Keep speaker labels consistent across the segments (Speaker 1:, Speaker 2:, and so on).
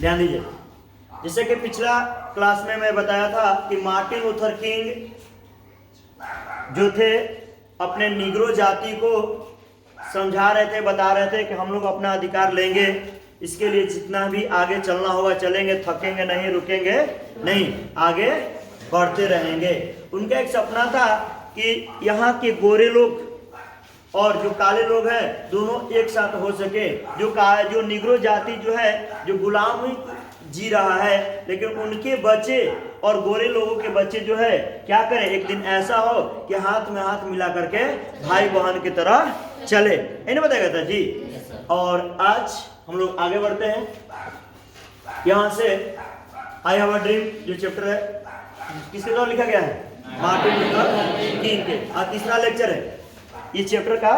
Speaker 1: ध्यान दीजिए, जैसे कि पिछला क्लास में मैं बताया था कि मार्टिन लूथर किंग जो थे अपने निग्रो जाति को समझा रहे थे, बता रहे थे कि हम लोग अपना अधिकार लेंगे, इसके लिए जितना भी आगे चलना होगा चलेंगे, थकेंगे नहीं, रुकेंगे नहीं, आगे बढ़ते रहेंगे। उनका एक सपना था कि यहाँ के गोरे लोग और जो काले लोग हैं दोनों एक साथ हो सके। जो निग्रो जाति जो है जो गुलामी जी रहा है, लेकिन उनके बच्चे और गोरे लोगों के बच्चे जो है क्या करें, एक दिन ऐसा हो कि हाथ में हाथ मिला करके भाई बहन की तरह चले। इन्हें बताया था जी। और आज हम लोग आगे बढ़ते हैं यहाँ से। आई हैव अ ड्रीम जो चैप्टर है किसके द्वारा लिखा गया है, मार्टिन लूथर किंग के। आज तीसरा लेक्चर है, ये चैप्टर का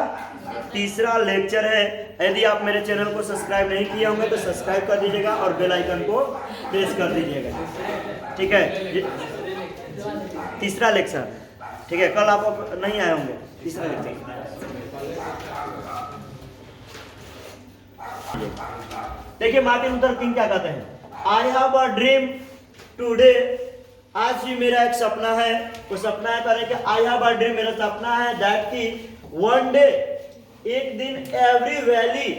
Speaker 1: तीसरा लेक्चर है। यदि आप मेरे चैनल को सब्सक्राइब नहीं किए होंगे तो सब्सक्राइब कर दीजिएगा और बेल आइकन को प्रेस कर दीजिएगा, ठीक है। तीसरा लेक्चर, ठीक है, कल आप नहीं आए होंगे। तीसरा लेक्चर देखिए, मार्टिन लूथर किंग क्या कहते हैं, I have a dream today. आज भी मेरा एक सपना है। वो सपना है करें कि आई हैव अ ड्रीम, मेरा सपना है दैट की वन डे, एक दिन, every valley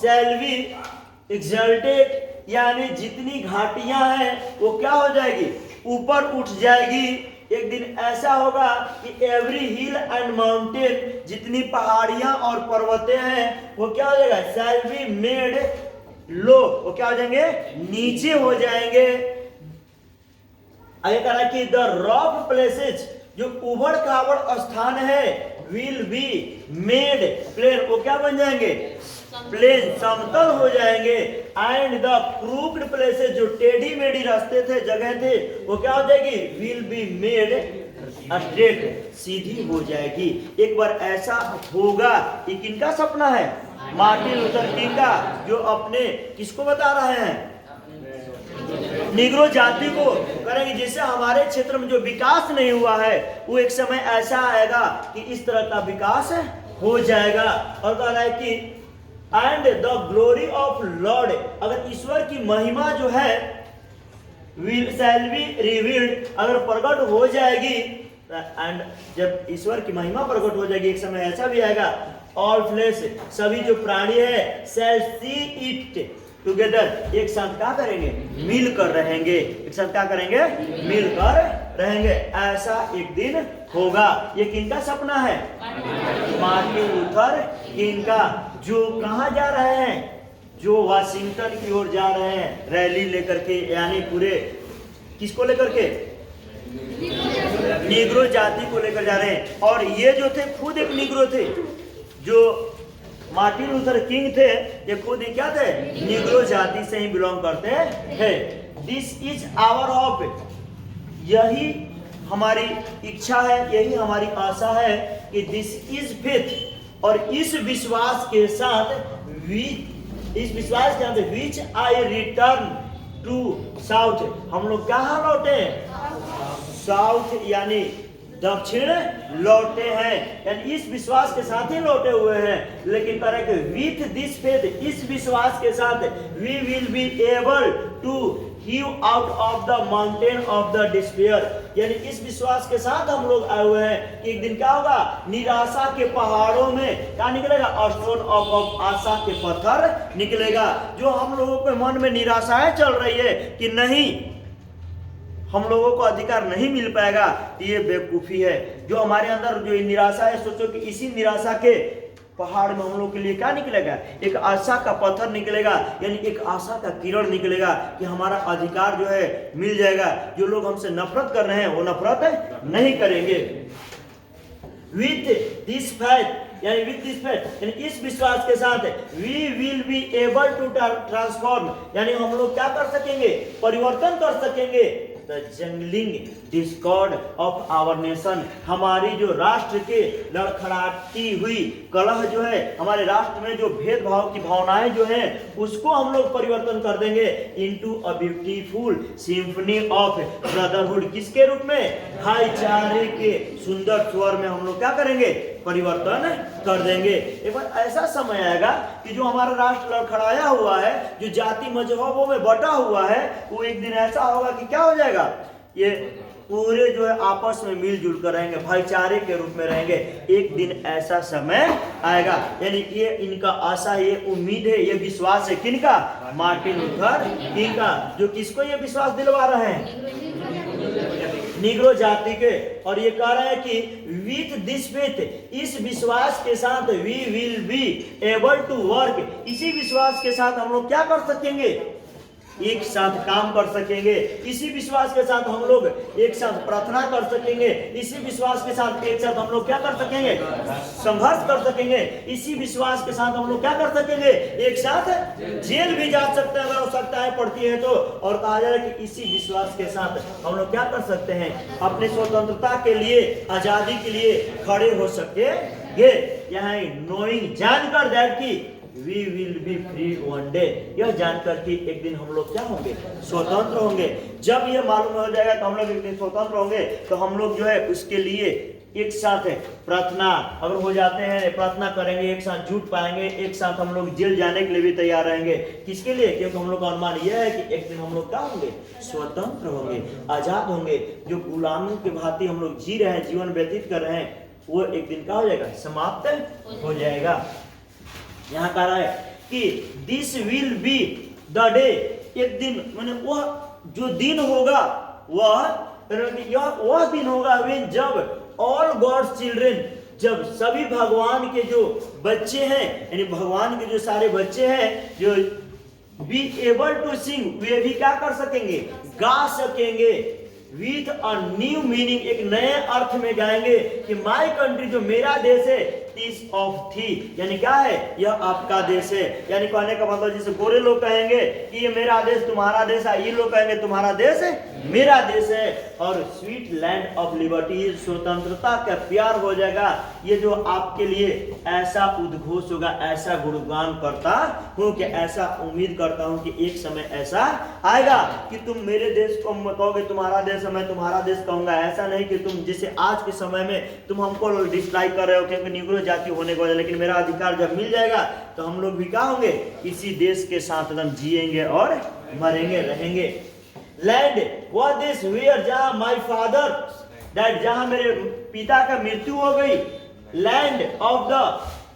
Speaker 1: shall be exalted, यानी जितनी घाटियां हैं वो क्या हो जाएगी, ऊपर उठ जाएगी। एक दिन ऐसा होगा कि एवरी हिल एंड माउंटेन, जितनी पहाड़ियां और पर्वतें हैं वो क्या हो जाएगा, शैल बी मेड लो, वो क्या हो जाएंगे, नीचे हो जाएंगे। आगे कह रहा है कि द रॉक प्लेसेस, जो उबड़ खाबड़ स्थान है, विल बी मेड प्लेन, वो क्या बन जाएंगे, प्लेन, समतल हो जाएंगे। एंड द क्रूक्ड प्लेसेस, जो टेढ़ी मेढ़ी रास्ते थे, जगह थे, वो क्या हो जाएगी, विल बी मेड स्ट्रेट, सीधी हो जाएगी। एक बार ऐसा होगा। ये किनका सपना है, मार्टिन लूथर किंग का, जो अपने किसको बता रहे हैं, निग्रो जाति को करेंगे। जिससे हमारे क्षेत्र में जो विकास नहीं हुआ है वो एक समय ऐसा आएगा कि इस तरह का विकास हो जाएगा। और कह रहा है कि and the glory of Lord, अगर ईश्वर की महिमा जो है विल शैल बी रिवील्ड, अगर प्रकट हो जाएगी, एंड जब ईश्वर की महिमा प्रकट हो जाएगी एक समय ऐसा भी आएगा, ऑल फ्लेश, सभी जो प्राणी है, शैल सी इट टुगेदर, एक साथ क्या करेंगे, मिलकर रहेंगे। एक साथ क्या करेंगे, मिलकर रहेंगे। ऐसा एक दिन होगा। ये किनका सपना है, मार्टिन लूथर किंग का, जो कहाँ जा रहे हैं, जो वाशिंगटन की ओर जा रहे हैं रैली लेकर के, यानी पूरे किसको लेकर के, निग्रो जाति को लेकर जा रहे हैं। और ये जो थे खुद एक निग्रो थे, जो मार्टिन लूथर किंग थे, ये खुद ही क्या थे, निग्रो जाति से ही बिलोंग करते हैं। दिस इज आवर होप, यही हमारी इच्छा है, यही हमारी आशा है कि दिस इज फेथ, और इस विश्वास के साथ विच आई रिटर्न टू साउथ, हम लोग कहाँ लौटे, साउथ यानी दक्षिण लौटे हैं, यानी इस विश्वास के साथ ही लौटे हुए हैं। लेकिन तरह के विथ दिस फेथ, इस विश्वास के साथ we will be able to heave out of the mountain of the despair, यानी इस विश्वास के साथ हम लोग आए हुए हैं कि एक दिन क्या होगा, निराशा के पहाड़ों में क्या निकलेगा, स्टोन ऑफ आशा के पत्थर निकलेगा। जो हम लोगों के मन में निराशाएं चल रही है कि नहीं हम लोगों को अधिकार नहीं मिल पाएगा, ये बेवकूफ़ी है। जो हमारे अंदर जो निराशा है, सोचो कि इसी निराशा के पहाड़ में हम लोग के लिए क्या निकलेगा, एक आशा का पत्थर निकलेगा, यानी एक आशा का किरण निकलेगा कि हमारा अधिकार जो है मिल जाएगा। जो लोग हमसे नफरत कर रहे हैं वो नफरत नहीं करेंगे। विथ दिस फैक्ट, यानी विथ दिस फैक्ट, यानी इस विश्वास के साथ we will be able to transform, यानी हम लोग क्या कर सकेंगे, परिवर्तन कर सकेंगे the jangling discord of our nation, हमारी जो राष्ट्र के लड़खड़ाती हुई कलह जो है, हमारे राष्ट्र में जो भेदभाव की भावनाएं जो हैं उसको हम लोग परिवर्तन कर देंगे into a beautiful symphony of brotherhood, किसके रूप में, भाईचारे के सुंदर स्वर में हम लोग क्या करेंगे, परिवर्तन कर देंगे। एक बार ऐसा समय आएगा कि जो हमारा राष्ट्र लड़खड़ाया हुआ है, जो जाति मजहबों में बटा हुआ है, वो एक दिन ऐसा होगा कि क्या हो जाएगा, ये पूरे जो है आपस में मिलजुल कर रहेंगे, भाईचारे के रूप में रहेंगे। एक दिन ऐसा समय आएगा। यानी ये इनका आशा, ये उम्मीद है, ये विश्वास है किनका? मार्टिन लूथर किंग का। जो किसको ये विश्वास दिलवा रहे हैं? निग्रो जाति के। और ये कह रहे हैं कि विथ दिस फेथ, इस विश्वास के साथ we will be able to work, इसी विश्वास के साथ हम लोग क्या कर सकेंगे? एक साथ काम कर सकेंगे। इसी विश्वास के साथ हम लोग एक साथ प्रार्थना कर सकेंगे। इसी विश्वास के साथ एक साथ हम लोग क्या कर सकेंगे? संघर्ष कर सकेंगे। इसी विश्वास के साथ हम लोग क्या कर सकेंगे? एक साथ जेल भी जा सकते हैं अगर आवश्यकताएं पड़ती है तो। और कहा जा रहा है कि इसी विश्वास के साथ हम लोग क्या कर सकते हैं? अपने स्वतंत्रता के लिए, आजादी के लिए खड़े हो सकेंगे। यहाँ नोइंग, जानकर दैट की We will be free one day, यह जानकर कि एक दिन हम लोग क्या होंगे? स्वतंत्र होंगे। जब ये मालूम हो जाएगा तो हम लोग एक दिन स्वतंत्र होंगे, तो हम लोग जो है उसके लिए एक साथ प्रार्थना अगर हो जाते हैं, प्रार्थना करेंगे, एक साथ जुट पाएंगे, एक साथ हम लोग जेल जाने के लिए भी तैयार रहेंगे। किसके लिए? क्योंकि हम लोग का अनुमान यह है कि एक दिन हम लोग क्या होंगे? स्वतंत्र होंगे, आजाद होंगे। जो गुलामी के भांति हम लोग जी रहे हैं, जीवन व्यतीत कर रहे हैं, वो एक दिन क्या हो जाएगा? समाप्त हो जाएगा। यहाँ कह रहा है कि this will be the day, एक दिन माने वह जो दिन होगा, वह दिन होगा when जब ऑल गॉड्स चिल्ड्रेन, जब सभी भगवान के जो बच्चे हैं, यानी भगवान के जो सारे बच्चे हैं, जो बी एबल टू सिंग, वे भी क्या कर सकेंगे? गा सकेंगे। विथ अ न्यू मीनिंग, एक नए अर्थ में गाएंगे कि माई कंट्री, जो मेरा देश है, इज ऑफ थी, यानी क्या है? यह आपका देश है। यानी कहने का मतलब जैसे गोरे लोग कहेंगे कि ये मेरा देश तुम्हारा देश है, ये लोग कहेंगे तुम्हारा देश है मेरा देश है। और स्वीट लैंड ऑफ लिबर्टी, स्वतंत्रता का प्यार हो जाएगा। ये जो आपके लिए ऐसा उद्घोष होगा, ऐसा गुणगान करता हूँ कि ऐसा उम्मीद करता हूँ कि एक समय ऐसा आएगा कि तुम मेरे देश को कहोगे तुम्हारा देश, मैं तुम्हारा देश कहूंगा। ऐसा नहीं कि तुम जैसे आज के समय में तुम हमको डिसलाइक कर रहे हो क्योंकि निग्रो जाति होने की वजह, लेकिन मेरा अधिकार जब मिल जाएगा तो हम लोग भी क्या होंगे? इसी देश के साथ एकदम जिएंगे और मरेंगे, रहेंगे। लैंड वह देश वेयर, जहां माय फादर दैट, जहां मेरे पिता का मृत्यु हो गई। Land of the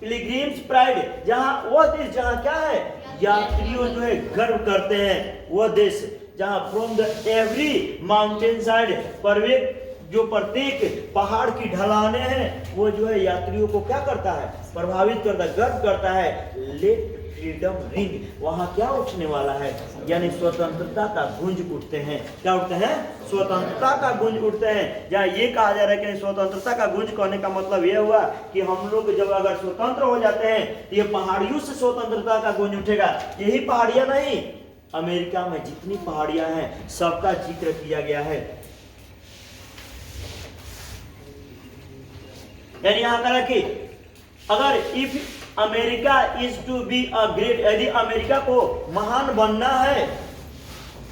Speaker 1: pilgrims pride, जहां वह देश जहां क्या है? यात्रियों जो है गर्व करते हैं। वह देश जहां from the every mountain side, जो प्रत्येक पहाड़ की ढलाने हैं, वो जो है यात्रियों को क्या करता है? प्रभावित करता है, गर्व करता है। लेट फ्रीडम रिंग, वहां क्या उठने वाला है? यानी स्वतंत्रता का गूंज उठते हैं। क्या उठते हैं? स्वतंत्रता का गूंज उठते हैं। जहाँ ये कहा जा रहा है कि स्वतंत्रता का गूंज कहने का मतलब यह हुआ कि हम लोग जब अगर स्वतंत्र हो जाते हैं तो ये पहाड़ियों से स्वतंत्रता का गूंज उठेगा। यही पहाड़ियां नहीं, अमेरिका में जितनी पहाड़ियां हैं सबका जिक्र किया गया है। यानी यहां कहा कि अगर if America is to be a great, यदि अमेरिका को महान बनना है,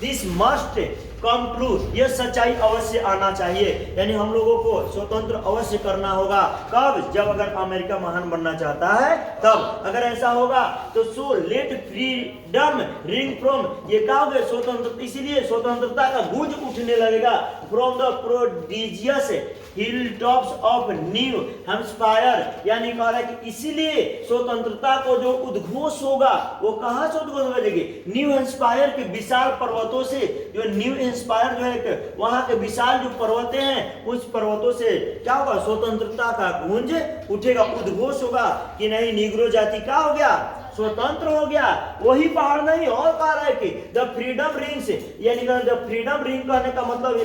Speaker 1: दिस मस्ट कम ट्रू, यह सच्चाई अवश्य आना चाहिए। यानी हम लोगों को स्वतंत्र अवश्य करना होगा। कब? जब अगर अमेरिका महान बनना चाहता है तब। अगर ऐसा होगा तो so let freedom ring from, ये क्या हो गया? स्वतंत्र, इसीलिए स्वतंत्रता का गूंज उठने लगेगा from the prodigious hill tops of new Hampshire. यानी कह रहा है कि इसीलिए स्वतंत्रता को जो उद्घोष होगा वो कहां से उद्घोष हो जाएगी? न्यू हैम्पशायर के विशाल पर्वतों से। जो न्यू हैम्पशायर जो है वहां के विशाल जो पर्वतें हैं, उस पर्वतों से क्या होगा? स्वतंत्रता का गूंज उठेगा, उद्घोष होगा कि नहीं, निग्रो जाति क्या हो गया? स्वतंत्र हो गया। वही पहाड़ नहीं, और कह रहा है कि द फ्रीडम रिंग्स, यानी द फ्रीडम रिंग कहने का मतलब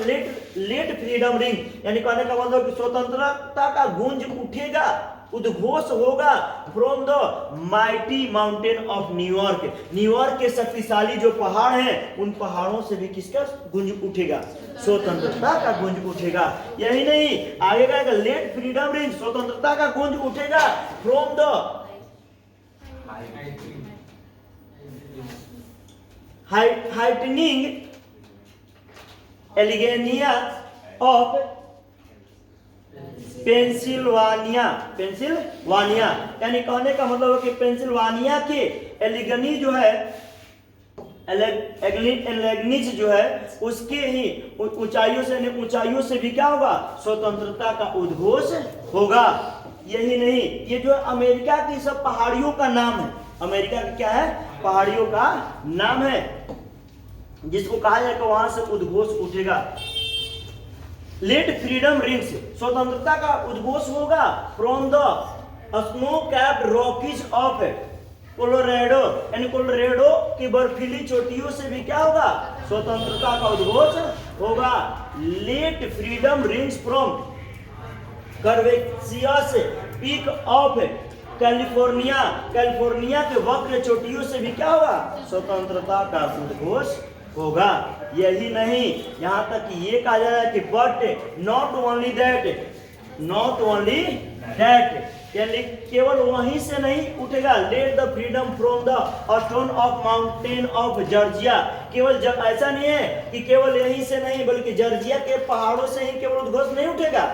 Speaker 1: लेट फ्रीडम रिंग, यानी कहने का मतलब कि स्वतंत्रता का गूंज उठेगा, उद्घोष होगा from the mighty mountain of New York. New York के शक्तिशाली जो पहाड़ हैं, उन पहाड़ों से भी किसका गूंज उठेगा? स्वतंत्रता का गूंज उठेगा। यही नहीं, आगे का लेट फ्रीडम रिंग, स्वतंत्रता का गूंज उठेगा from the heightening elegania of Pennsylvania यानी कहने का मतलब है कि पेंसिल्वानिया के एलिगनी जो है, एलेग्निज जो है उसके ही ऊंचाइयों से भी क्या होगा, स्वतंत्रता का उद्घोष होगा। यही नहीं, ये जो अमेरिका की सब पहाड़ियों का नाम है, अमेरिका का क्या है, पहाड़ियों का नाम है, जिसको कहा जाए कि वहां से उद्घोष उठेगा। लेट फ्रीडम रिंग्स, स्वतंत्रता का उद्घोष होगा from the snow capped Rockies of Colorado, यानी कोलोराडो की बर्फीली चोटियों से भी क्या होगा, स्वतंत्रता का उद्घोष होगा। Let freedom rings from curvaceous peak of California, California के वक्र चोटियों से भी क्या होगा, स्वतंत्रता का उद्घोष होगा। यही नहीं, यहां तक ये कहा जा रहा है कि बट नॉट ओनली दैट, यानी केवल वहीं से नहीं उठेगा। Let the freedom from the stone of mountain of Georgia, केवल जब ऐसा नहीं है कि केवल यहीं से नहीं, बल्कि जॉर्जिया के पहाड़ों से ही केवल उद्घोष नहीं उठेगा।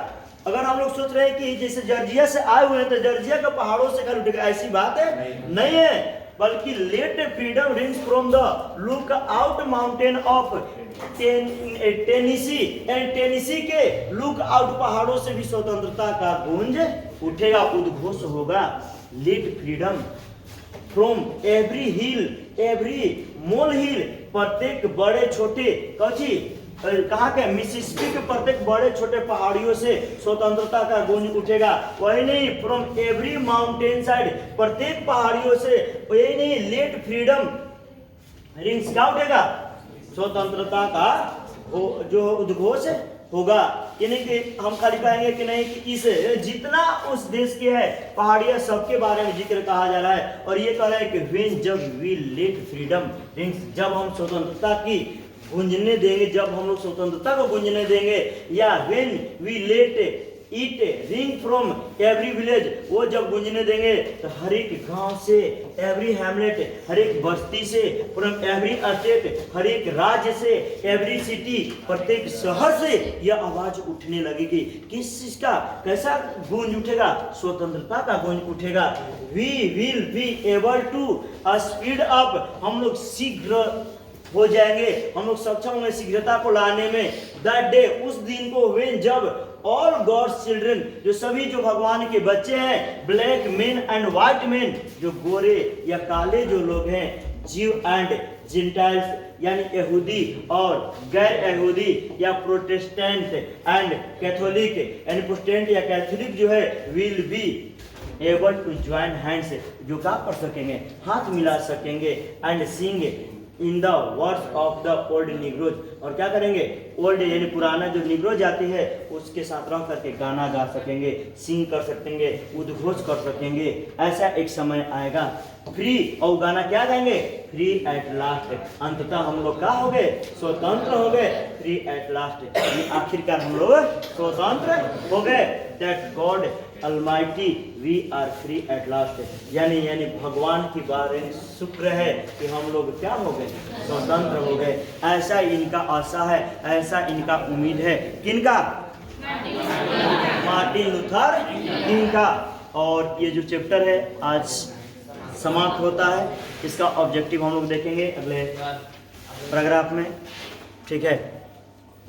Speaker 1: अगर हम लोग सोच रहे हैं कि जैसे जॉर्जिया से आए हुए हैं तो जॉर्जिया के पहाड़ों से कल उठेगा, ऐसी बात है नहीं है, बल्कि let freedom rings from the lookout mountain of Tennessee, and Tennessee के लुक आउट पहाड़ों से भी स्वतंत्रता का गूंज उठेगा, उद्घोष होगा। Let freedom from every hill, every molehill, प्रत्येक बड़े छोटे कची कहा के मिसिसिपी के प्रत्येक बड़े छोटे पहाड़ियों से स्वतंत्रता का गूंज उठेगा। वही नहीं, फ्रॉम एवरी माउंटेन साइड, प्रत्येक पहाड़ियों से, वही नहीं, लेट फ्रीडम रिंग्स क्या उठेगा, स्वतंत्रता का जो उद्घोष होगा। यानी कि हम खाली कहेंगे कि नहीं कि इस जितना उस देश के है पहाड़ियां सबके बारे में जिक्र कहा जा रहा है, और ये कह रहा है कि व्हेन, जब वी लेट फ्रीडम रिंग्स, जब हम स्वतंत्रता की गूंजने देंगे, जब हम लोग स्वतंत्रता को गूंजने देंगे, या when we let it ring from every village, वो जब गूंजने देंगे तो हर एक गांव से, एवरी हैमलेट, हर एक बस्ती से, फ्रॉम एवरी स्टेट, हर एक राज्य से, एवरी सिटी, प्रत्येक शहर से यह आवाज उठने लगेगी। किस चीज का, कैसा गूंज उठेगा, स्वतंत्रता का गूंज उठेगा। We will be able to speed up, हम लोग शीघ्र हो जाएंगे, हम लोग सक्षम होंगे शीघ्रता को लाने में। दैट डे, उस दिन को, व्हेन, जब ऑल गॉड्स चिल्ड्रन, जो सभी जो भगवान के बच्चे हैं, black main and white main, जो गोरे या काले जो लोग हैं, जीव एंड जेंटाइल्स यानी यहूदी और गैर यहूदी, या प्रोटेस्टेंट एंड कैथोलिक यानी प्रोटेस्टेंट या कैथोलिक जो है, will be able to join hands, जो क्या कर सकेंगे, हाथ मिला सकेंगे, and sing in the words of the old Negroes, और क्या करेंगे, ओल्ड यानी पुराना जो निग्रो जाति है उसके साथ रह करके गाना गा सकेंगे, सिंग कर सकेंगे, उद्घोष कर सकेंगे। ऐसा एक समय आएगा, फ्री, और गाना क्या गाएंगे, फ्री एट लास्ट, अंततः हम लोग क्या हो गए, स्वतंत्र हो गए, फ्री एट लास्ट, आखिरकार हम लोग स्वतंत्र हो गए। That God Almighty we are free at last, यानी भगवान की बारे में शुक्र है कि हम लोग क्या हो गए, स्वतंत्र हो गए। ऐसा इनका आशा है, ऐसा इनका उम्मीद है, किनका, मार्टिन लूथर किंग का। और ये जो चैप्टर है आज समाप्त होता है, इसका ऑब्जेक्टिव हम लोग देखेंगे अगले पैराग्राफ में, ठीक है।